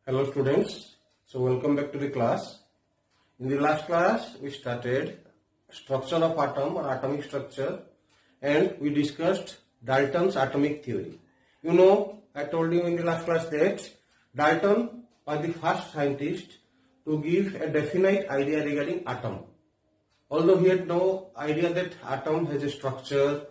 Hello students, so welcome back to the class. In the last class we started structure of atom or atomic structure and we discussed Dalton's atomic theory. You know, I told you in the last class that Dalton was the first scientist to give a definite idea regarding atom. Although he had no idea that atom has a structure,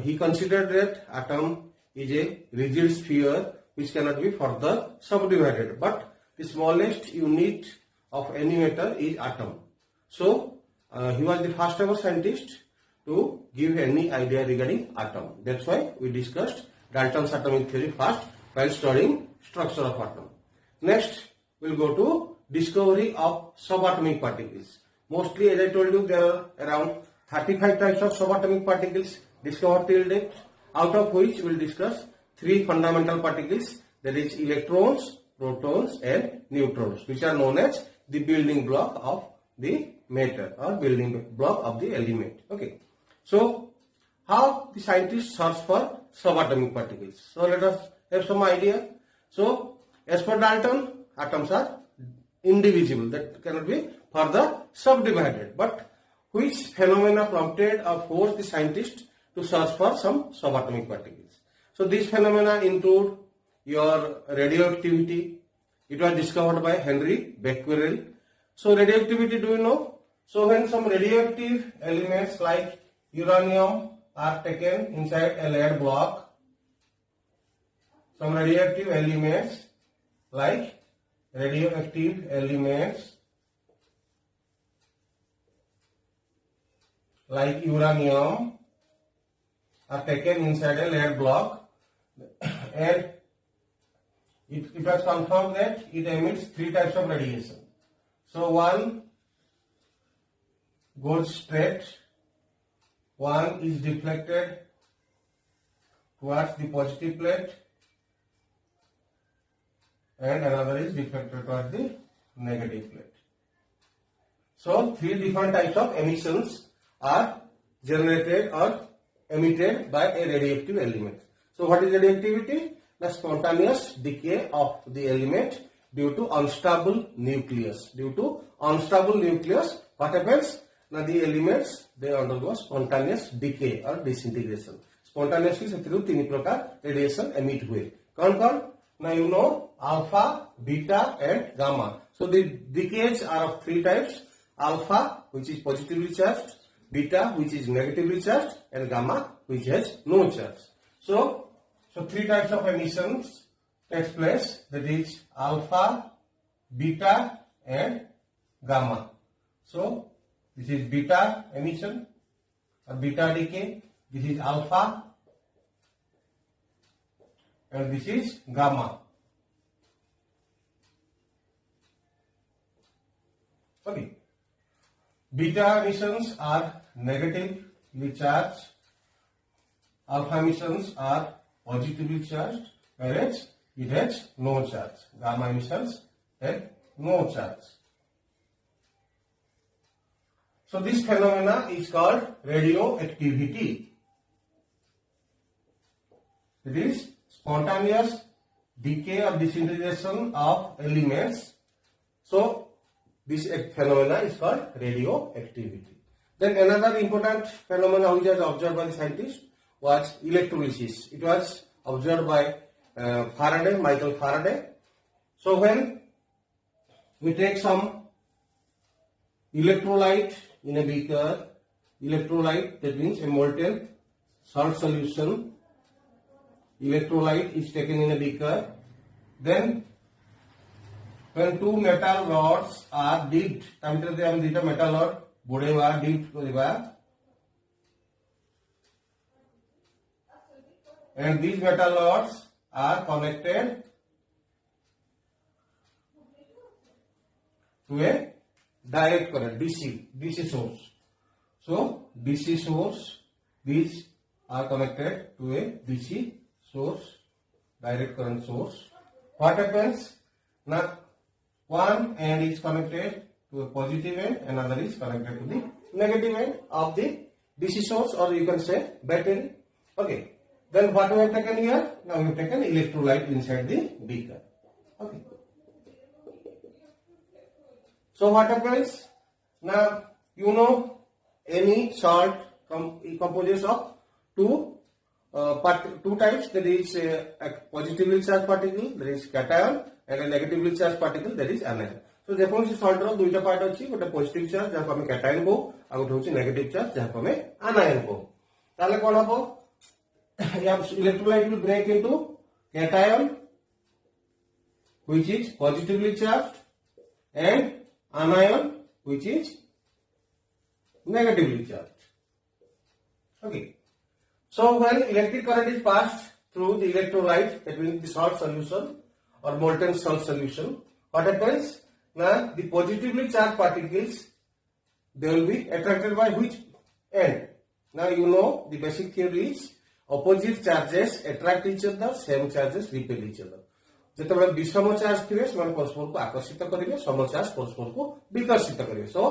he considered that atom is a rigid sphere which cannot be further subdivided. But the smallest unit of any matter is atom. So he was the first ever scientist to give any idea regarding atom. That's why we discussed Dalton's atomic theory first while studying structure of atom. Next, we'll go to discovery of subatomic particles. Mostly, as I told you, there are around 35 types of subatomic particles discovered till date, out of which we'll discuss three fundamental particles, that is electrons, protons and neutrons, which are known as the building block of the matter or building block of the element. Okay. So, how the scientists search for subatomic particles? So, let us have some idea. So, as per Dalton, atoms are indivisible, that cannot be further subdivided. But which phenomena prompted or forced the scientist to search for some subatomic particles? So these phenomena include your radioactivity. It was discovered by Henry Becquerel. So radioactivity, do you know? So when some radioactive elements like uranium are taken inside a lead block, some radioactive elements like uranium are taken inside a lead block, and it was confirmed that it emits three types of radiation. So one goes straight, one is deflected towards the positive plate, and another is deflected towards the negative plate. So three different types of emissions are generated or emitted by a radioactive element. So what is radioactivity? The spontaneous decay of the element due to unstable nucleus. Due to unstable nucleus, what happens? Now the elements, they undergo spontaneous decay or disintegration. Spontaneously ସେଥିରୁ ତିନି ପ୍ରକାର radiation emit ହୁଏ. कौन? Now you know alpha, beta and gamma. So the decays are of three types: alpha, which is positively charged, beta, which is negatively charged, and gamma, which has no charge. So three types of emissions takes place, that is alpha, beta and gamma. So this is beta emission or beta decay, this is alpha and this is gamma. Okay. Beta emissions are negatively charged, alpha emissions are positively charged, whereas it has no charge. Gamma emissions have no charge. So this phenomena is called radioactivity. It is spontaneous decay or disintegration of elements. So this phenomena is called radioactivity. Then another important phenomena which was observed by the scientists was electrolysis. It was observed by Michael Faraday. So when we take some electrolyte in a beaker, electrolyte, that means a molten salt solution, electrolyte is taken in a beaker, then when two metal rods are dipped, metal rod bodeva dipped koriba, and these metal rods are connected to a direct current, DC source. So DC source, these are connected to a DC source, direct current source. What happens? Now one end is connected to a positive end, another is connected to the negative end of the DC source, or you can say battery. Okay. Then what we have taken here? Now we have taken electrolyte inside the beaker. Okay. So what happens? Now you know any salt composes of two types. There is a positively charged particle, there is cation, and a negatively charged particle, that is anion. So जेकोसी salt रो दुईटा part अछि, गोटे positive charge जहाँ हमें cation को, आ गोटे होछि नेगेटिव चार्ज जहाँ हमें आनायन को. ताले कोन हबो? Electrolyte will break into cation which is positively charged and anion which is negatively charged. Okay. So when electric current is passed through the electrolyte, that means the salt solution or molten salt solution, what happens? Now the positively charged particles, they will be attracted by which end? Now you know the basic theory is opposite charges attract each other, same charges repel each other. ଯେତେବେଳେ विषम charge थे परस्पर को आकर्षित करेंगे, सम charge परस्पर को विकर्षित करेंगे. So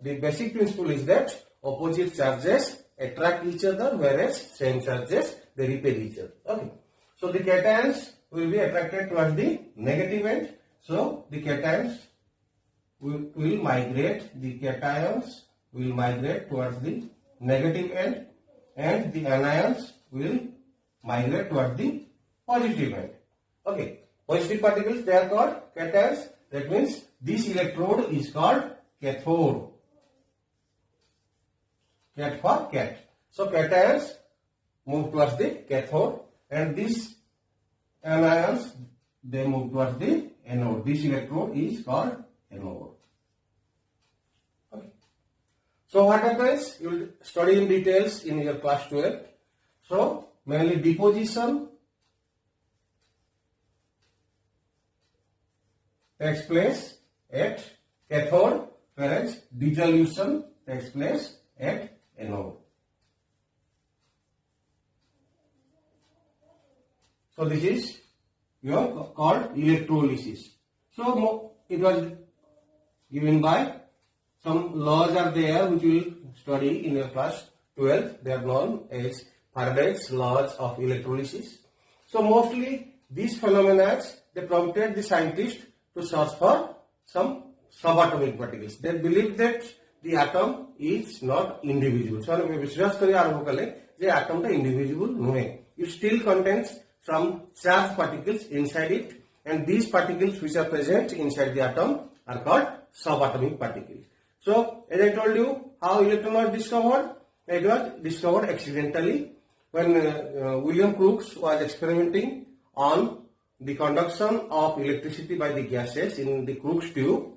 the basic principle is that opposite charges attract each other, whereas same charges they repel each other. Okay. So the cations will be attracted towards the negative end. So the cations will migrate. The cations will migrate towards the negative end, and the anions will migrate towards the positive end. Okay. Positive particles, they are called cations. That means this electrode is called cathode. Cat for cat. So cations move towards the cathode, and these anions they move towards the anode. This electrode is called anode. Okay. So what happens? You will study in details in your class 12. So mainly deposition takes place at cathode, whereas dissolution takes place at anode. So this is your called electrolysis. So it was given by some laws are there which you will study in your class 12. They are known as Faraday's laws of electrolysis. So mostly these phenomena they prompted the scientists to search for some subatomic particles. They believe that the atom is not indivisible. So विश्वास करिए आरंभ कले जे atom टा indivisible नुहे. It still contains some charged particles inside it, and these particles which are present inside the atom are called subatomic particles. So as I told you, how electron was discovered? It was discovered accidentally when William Crookes was experimenting on the conduction of electricity by the gases in the Crookes tube.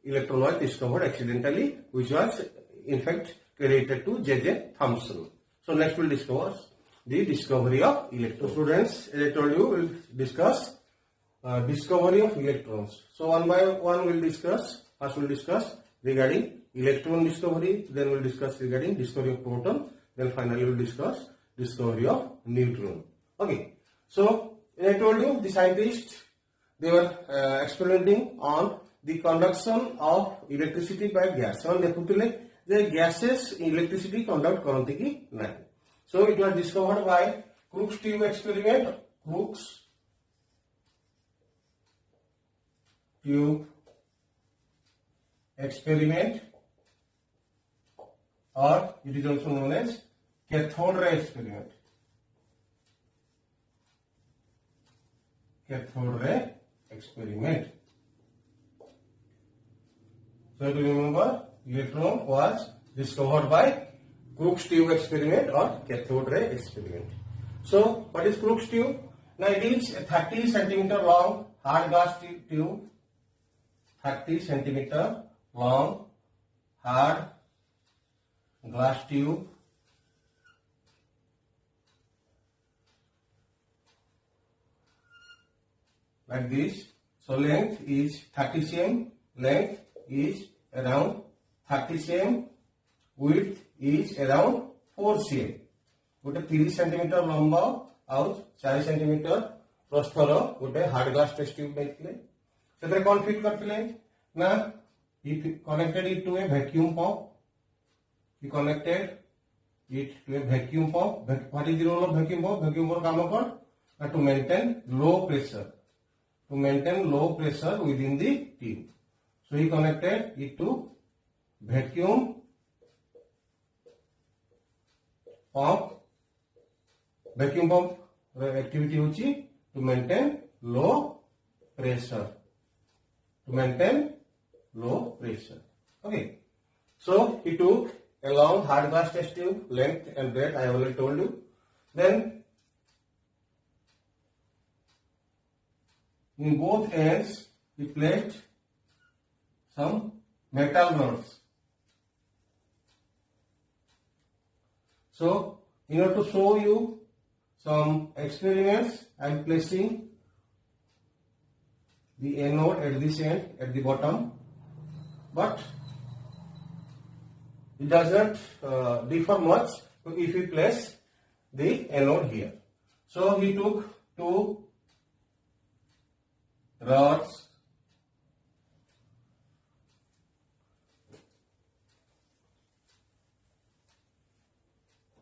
Electron was discovered accidentally, which was in fact credited to J.J. Thomson. So next we'll discover the discovery of electrons. Students, as I told you, we'll discuss discovery of electrons. So one by one we'll discuss. First we'll discuss regarding electron discovery, then we'll discuss regarding discovery of proton, then finally we'll discuss discovery of neutron. Okay. So as I told you, the scientists, they were experimenting on the conduction of electricity by gas. So देखुतिले J gases electricity conduct करते कि नहीं. So it was discovered by Crookes tube experiment. Crookes tube experiment, or it is also known as cathode ray experiment. Cathode ray experiment. So to remember, electron was discovered by Crookes tube experiment or cathode ray experiment. So what is Crookes tube? Now it is a 30 centimeter long hard glass tube. 30 centimeter long hard glass tube. Like this. So length is 30 cm. Length is around 30 cm. Width is around 4 cm. गोटे 30 centimetre लंबा आउ 4 centimetre प्रस्थर गोटे hard glass test tube नेइथिले. सेतरे कोन fit करथिले ना he connected it to a vacuum pump. He connected it to a vacuum pump. What is the role of vacuum pump? Vacuum pump काम कौन? To maintain low pressure. To maintain low pressure within the tube. So he connected it to vacuum pump. Vacuum pump activity hochi to maintain low pressure. Okay. So he took a long hard glass test tube, length and breadth I have already told you. Then in both ends he placed some metal rods. So in order to show you some experiments, I am placing the anode at this end, at the bottom, but it does not differ much if we place the anode here. So he took two rods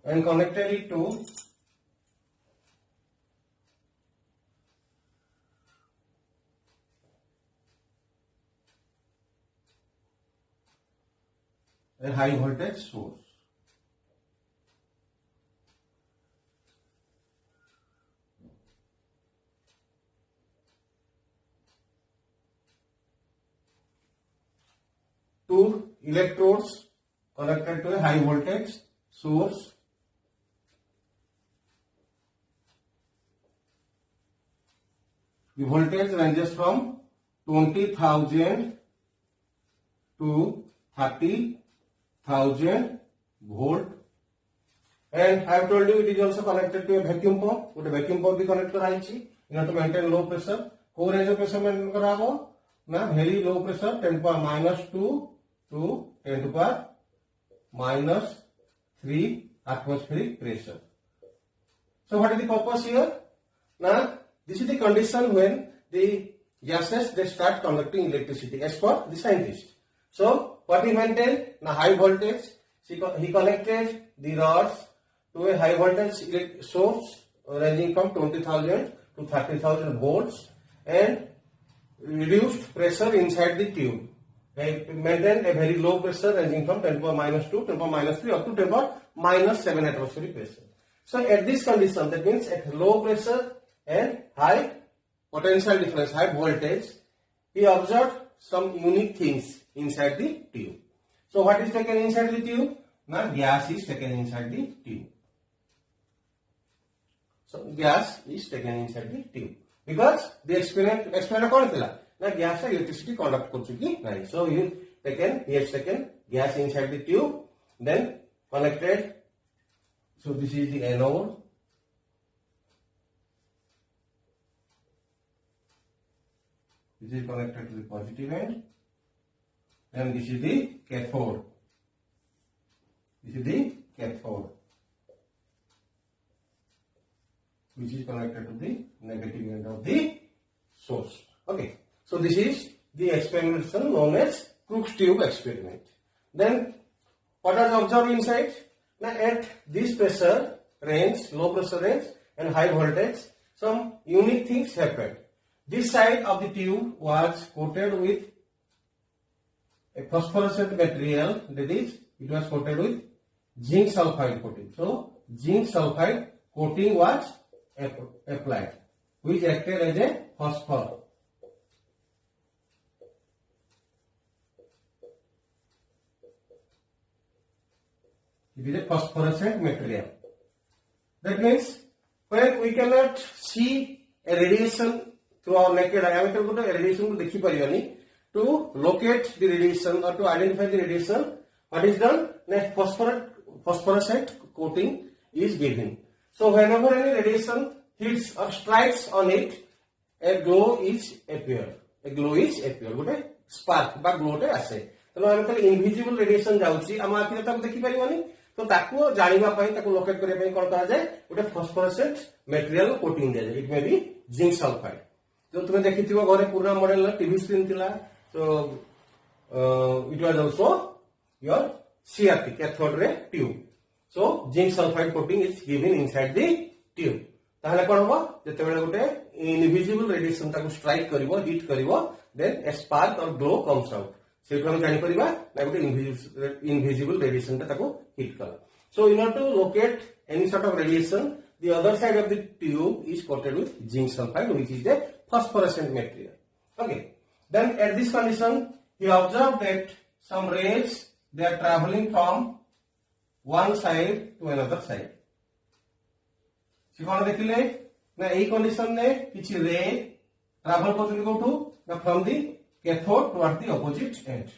and connected it to a high voltage source. Two electrodes connected to a high voltage source. The voltage ranges from 20,000 to 30,000 volt, and I have told you it is also connected to a vacuum pump. ଗୋଟେ vacuum pump भी connect कराइछि in order to maintain low pressure. How range of pressure maintain कराबो ना very low pressure 10 to power -2 to 10 to power -3 atmospheric pressure. So what is the purpose here? Now this is the condition when the gases they start conducting electricity as per the scientist. So what he maintained? Now high voltage. He connected the rods to a high voltage source ranging from 20,000 to 30,000 volts and reduced pressure inside the tube. They maintained a very low pressure ranging from 10 to the power -2, 10 to the power -3 up to 10 to the power -7 atmospheric pressure. So at this condition, that means at low pressure and high potential difference, high voltage, he observed some unique things inside the tube. So what is taken inside the tube? Now gas is taken inside the tube. So gas is taken inside the tube because the experiment कौन थिला ना gas electricity conduct कर चुकी नहीं. So he has taken gas inside the tube, then connected. So this is the anode. This is connected to the positive end, and this is the cathode. This is the cathode, which is connected to the negative end of the source. Okay, so this is the experimentation known as Crookes tube experiment. Then what was observed inside? Now at this pressure range, low pressure range and high voltage, some unique things happened. This side of the tube was coated with a phosphorescent material, that is, it was coated with zinc sulfide coating. So zinc sulfide coating was applied, which acted as a phosphor. It is a phosphorescent material. That means when we cannot see a radiation through our naked eye, a radiation to locate the radiation or to identify the radiation, what is done? A phosphorescent coating is given. So whenever any radiation hits or strikes on it, a glow is appear. A glow is appear. Good spark, but glow ase. So invisible radiation जाउची हम आखिर तक देखि परिवानी. तो ताको जानिबा पई ताको locate करिया पई कोन करा जाय उटे फॉस्फोरेसेंट मटेरियल कोटिंग दे जाय. It may be zinc sulphide. जो तुमे देखिथिबो घरे पुराना मॉडल टीवी स्क्रीन थिला. So it was also your CRT, cathode ray tube. So zinc sulfide coating is given inside the tube. ताहले कोन हो जेतेबेले गुटे इनविजिबल रेडिएशन ताको स्ट्राइक करिवो, हिट करिवो, then a spark or glow comes out. से जानी परिबा ना गोटे इनविजिबल रेडिएशन ताको हिट कला. So in order to locate any sort of radiation, the other side of the tube is coated with zinc sulfide, which is a phosphorescent material. Okay. Then at this condition, he observed that some rays, they are traveling from one side to another side. से कौन देखिले ना यही condition ने किछि रे travel करथि कोठु ना from the cathode toward the opposite and.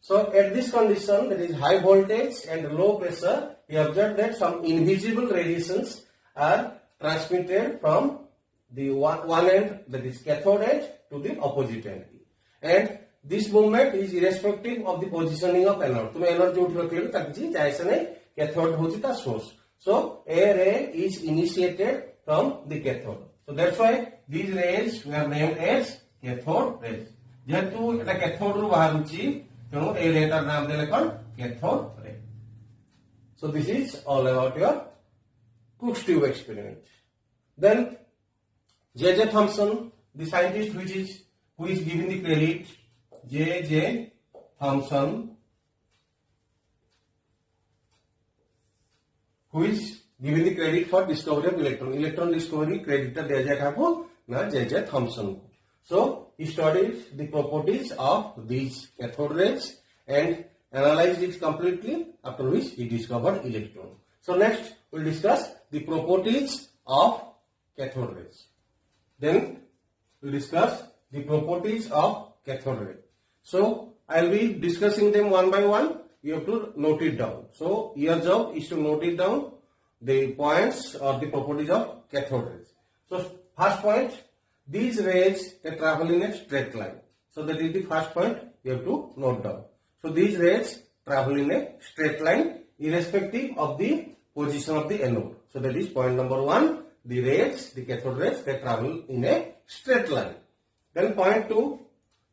So at this condition, that is high voltage and low pressure, we observed that some invisible radiations are transmitted from the one end, that is cathode edge, to the opposite end. And this movement is irrespective of the positioning of anode. तुम anode जो उठो केलो ताकि चाहे नहीं cathode होची ता source. So a ray is initiated from the cathode. So that's why these rays were named as cathode rays. जेहेतु एटा cathode रु बाहरुची तेणु ए रेटार नाम देले कोन cathode ray. So this is all about your Crookes tube experiment. Then J.J. Thomson, the scientist who is giving the credit, J.J. Thomson, who is giving the credit for discovery of electron. Electron discovery credit दिया जाएगा आपको ना J.J. Thomson. So he studied the properties of these cathode rays and analyzed it completely, after which he discovered electron. So next we'll discuss the properties of cathode rays. Then we'll discuss the properties of cathode ray. So I'll be discussing them one by one. You have to note it down. So your job is to note it down, the points or the properties of cathode rays. So first point, these rays they travel in a straight line. So that is the first point you have to note down. So these rays travel in a straight line irrespective of the position of the anode. So that is point number 1. The rays, the cathode rays, they travel in a straight line. Then point 2,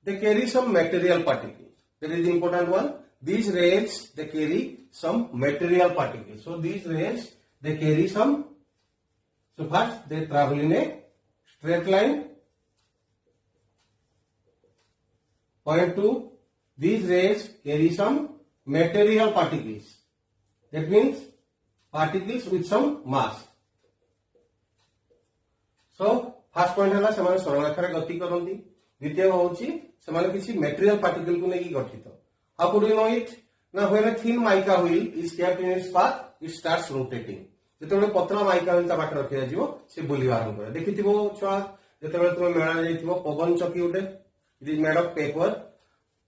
they carry some material particles. That is the important one. These rays, they carry some material particles. So these rays, they carry some. So first, they travel in a straight line. Point 2, these rays carry some material particles. That means particles with some mass. So first point है सेमाने सरलरेखा गति करती. द्वितीय होची सेमाने किसी material particle को लेके गठित. How could you know it? Now when a thin mica wheel is kept in its path, it starts rotating. जेतेबेले पतला माइका व्हील ता बाटे रखि जाजिवो से बुलिवा आरंभ करे. देखिथिबो छुआ जेतेबेले तुमे मेळा जाइथिबो पवन चक्की उठे. It is made of paper.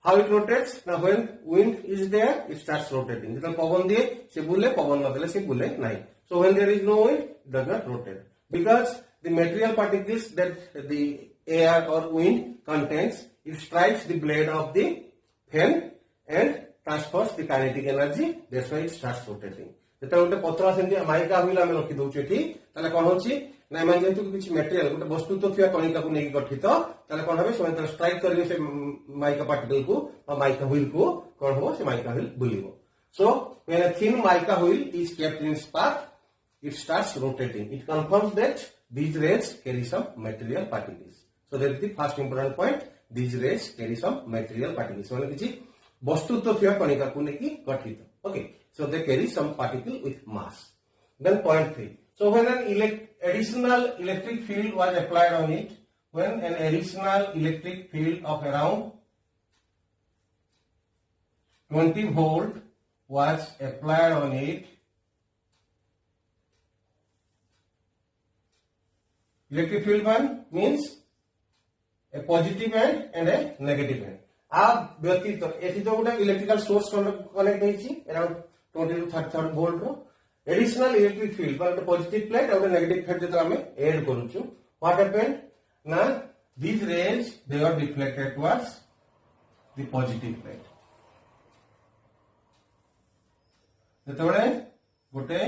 How it rotates? Now when wind is there, it starts rotating. जेतेबेले पवन दिए से बुले, पवन न देले से बुले नाही. So when there is no wind, it does not rotate. Because the material particles that the air or wind contains, it strikes the blade of the fan and transfers the kinetic energy. That's why it starts rotating. जेते गोटे पतला सेंती mica wheel आमे रखि दउछु एठी ताले कोन होछि ना मान जेतु किछि मटेरियल गोटे वस्तु तो थिया कणिका को नेकी गठित ताले कोन होबे समय स्ट्राइक करिवे से माइका पार्टिकल को और माइका व्हील को कोन होबो से माइका व्हील बुलिबो. So when a thin mica wheel is kept in its path, it starts rotating. It confirms that these rays carry some material particles. So that is the first important point. These rays carry some material particles. माने किछि वस्तु तो थिया कणिका को नेकी गठित. Okay. So they carry some particle with mass. Then point 3. So when an additional electric field was applied on it, when an additional electric field of around 20 volt was applied on it, electric field one means a positive end and a negative end. आप व्यतीत एथि तो गोटे electrical source connect होइछि around 20 to 30 volt रो additional electric field पर positive plate और negative plate जेतरा हमें ऐड करूछु. व्हाट हैपेंड ना these rays they are deflected towards the positive plate. जेतबेले गोटे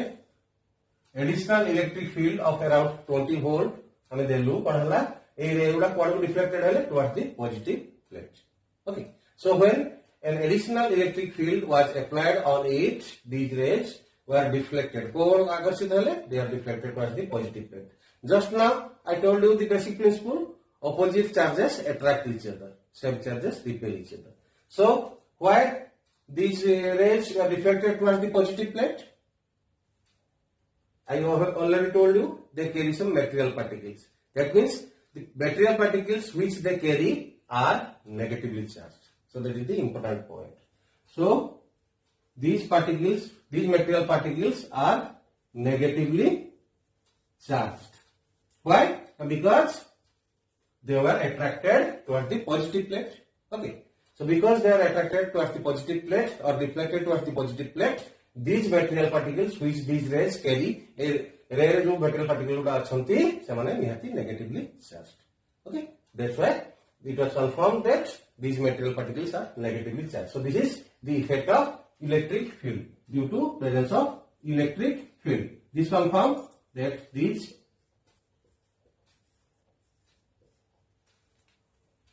additional electric field of around 20 volt हमें देलु पढला ए रे गुडा कोड को डिफ्लेक्टेड हेले towards the positive plate. Okay, so when an additional electric field was applied on it, these rays were deflected. Koon आकर्षित हेले, they are deflected towards the positive plate. Just now I told you the basic principle opposite charges attract each other, same charges repel each other. So why these rays are reflected towards the positive plate? I have already told you they carry some material particles. That means the material particles which they carry are negatively charged. So that is the important point. So these particles, these material particles are negatively charged. Why? Because they were attracted towards the positive plate. Okay. So because they are attracted towards the positive plate or reflected towards the positive plate, these material particles which these rays carry, ray जो material particles गुड़ा अच्छी से माने निहाती negatively charged. Okay. That's why it was confirmed that these material particles are negatively charged. So this is the effect of electric field due to presence of electric field. This confirms that these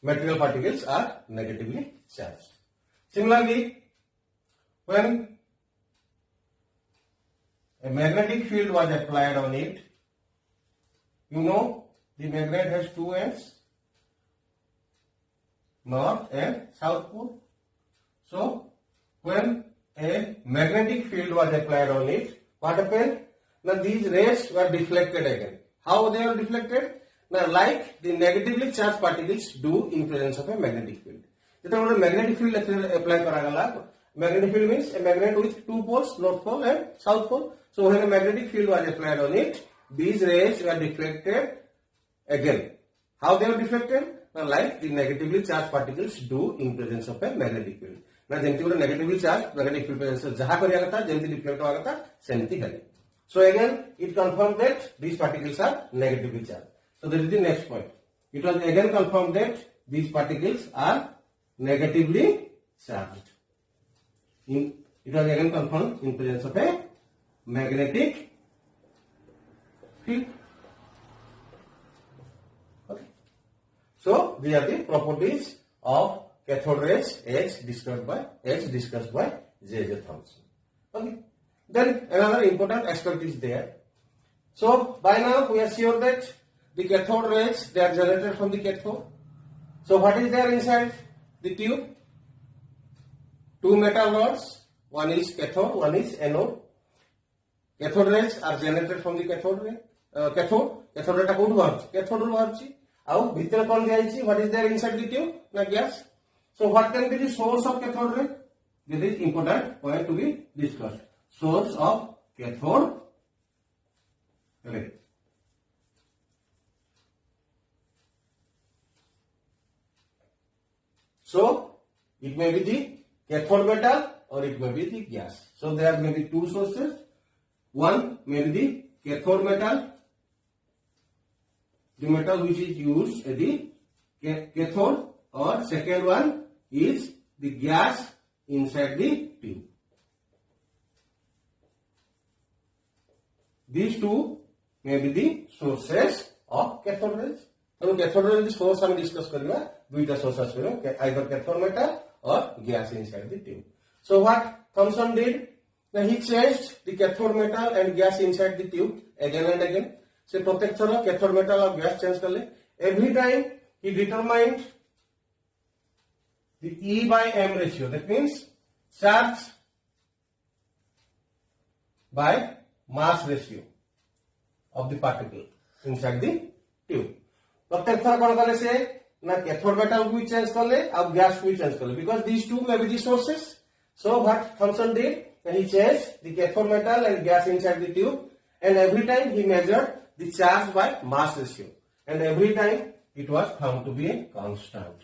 material particles are negatively charged. Similarly, when a magnetic field was applied on it, you know the magnet has two ends, north and south pole. So when a magnetic field was applied on it, what happened? Now these rays were deflected again. How they are deflected? Now like the negatively charged particles do in presence of a magnetic field. So magnetic field apply karagala. Magnetic field means a magnet with two poles, north pole and south pole. So when a magnetic field was applied on it, these rays were deflected again. How they are deflected? Now like the negatively charged particles do in presence of a magnetic field. Now jemti gora negatively charged magnetic field presence jaha kariya kata jemti deflect hoga kata semti hale. So again it confirmed that these particles are negatively charged. So that is the next point. It was again confirmed that these particles are negatively charged. It was again confirmed in presence of a magnetic field. Okay. So these are the properties of cathode rays as discussed by J.J. Thomson. Okay. Then another important aspect is there. So by now we are sure that the cathode rays, they are generated from the cathode. So what is there inside the tube? Two metal rods. One is cathode, one is anode. Cathode rays are generated from the cathode ray. Cathode ray ta kodu baharuchi? Cathode ru baharuchi. Au bhitare kon diyachi? What is there inside the tube? Na gas. So what can be the source of cathode ray? This is important point to be discussed. Source of cathode ray. So it may be the cathode metal or it may be the gas. So there may be two sources. One may be the cathode metal, the metal which is used at the cathode, or second one is the gas inside the tube. These two may be the sources of cathode rays. So cathode rays source हम discuss करेंगे. Duita sources either cathode metal or gas inside the tube. So what Thomson did? Now he changed the cathode metal and gas inside the tube again and again. So प्रत्येक थर cathode metal और gas change कर ले. Every time he determined the E by M ratio. That means charge by mass ratio of the particle inside the tube. प्रत्येक थर कौन करे से ना cathode metal को change कर ले और gas को change कर ले, because these two may be the sources. So what Thomson did, he changed the cathode metal and gas inside the tube, and every time he measured the charge by mass ratio, and every time it was found to be a constant.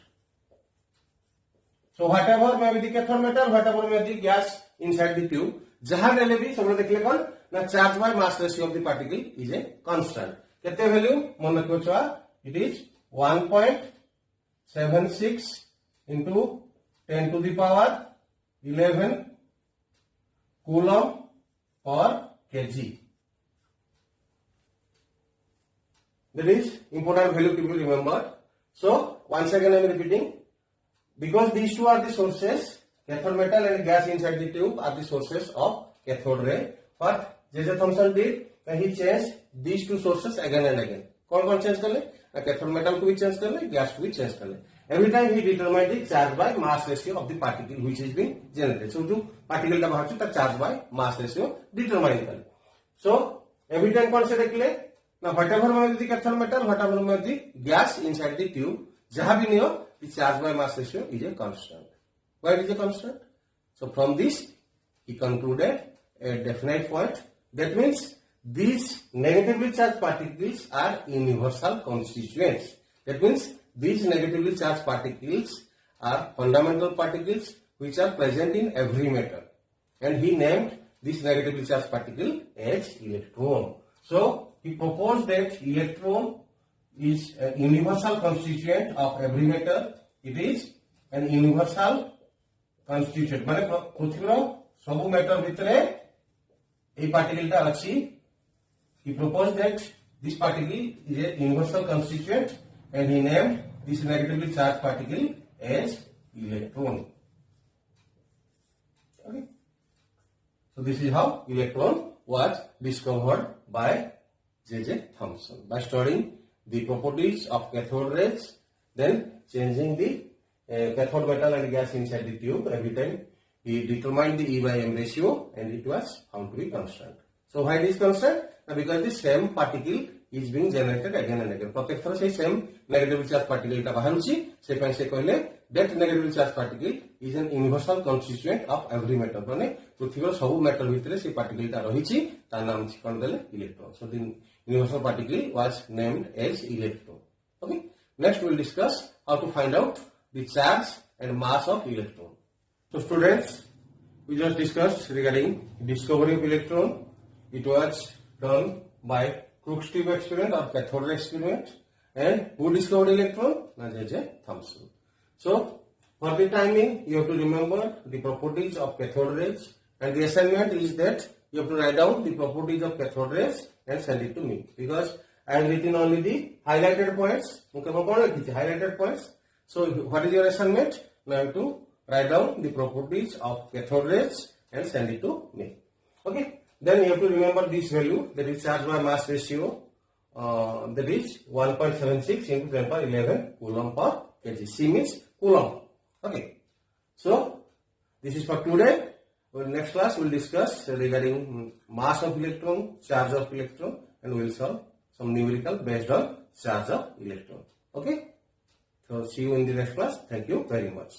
So whatever may be the cathode metal, whatever may be the gas inside the tube, जहाँ ले भी सब लोग देख ले कौन ना charge by mass ratio of the particle is a constant. कितने value मन रखो चुआ? It is 1.76 into 10 to the power 11 coulomb per kg. That is important value to be remembered. So once again I am repeating, because these two are the sources, cathode metal and gas inside the tube are the sources of cathode ray. What J.J. Thomson did, he changed these two sources again and again. कौन कौन change कर ले? ना cathode metal को भी change कर ले, gas को भी चेंज कर ले. Every time he determined the charge by mass ratio of the particle which is being generated. So जो particle का बाहर चुका charge by mass ratio determine कर. So every time कौन से देख ले ना whatever may be the cathode metal, whatever may be the gas inside the tube, जहाँ भी नहीं हो, the charge by mass ratio is a constant. Why it is a constant? So from this he concluded a definite point. That means these negatively charged particles are universal constituents. That means these negatively charged particles are fundamental particles which are present in every metal. And he named this negatively charged particle as electron. So he proposed that electron is a universal constituent of every metal. It is an universal constituent. माने पृथ्वीर सब metal भितरे ए particle टा अछि. He proposed that this particle is a universal constituent and he named this negatively charged particle as electron. Okay. So this is how electron was discovered by J.J. Thomson by studying the properties of cathode rays, then changing the cathode metal and gas inside the tube every time. He determined the E/M ratio and it was found to be constant. So why it is constant? Because the same particle is being generated again and again. प्रत्येक थर से same negatively charged particle टा बाहर उसी से पहले से कहले that negatively charged particle is an universal constituent of every metal. माने पृथ्वीर सब मेटल भितरे से particle टा रही छी तार नाम छी कौन देले electron. So the universal particle was named as electron. Okay. Next we will discuss how to find out the charge and mass of electron. So students, we just discussed regarding discovery of electron. It was done by Crookes tube experiment or cathode ray experiment. And who discovered electron? J.J. Thomson. So for the timing, you have to remember the properties of cathode rays, and the assignment is that you have to write down the properties of cathode rays and send it to me, because I have written only the highlighted points. Highlighted points. So what is your assignment? Now you have to write down the properties of cathode rays and send it to me. Okay. Then you have to remember this value, that is charge by mass ratio, that is 1.76 into 10 power 11 coulomb per kg. C means coulomb. Okay. So this is for today. Well, next class we will discuss regarding mass of electron, charge of electron, and we will solve some numerical based on charge of electron. Okay. So see you in the next class. Thank you very much.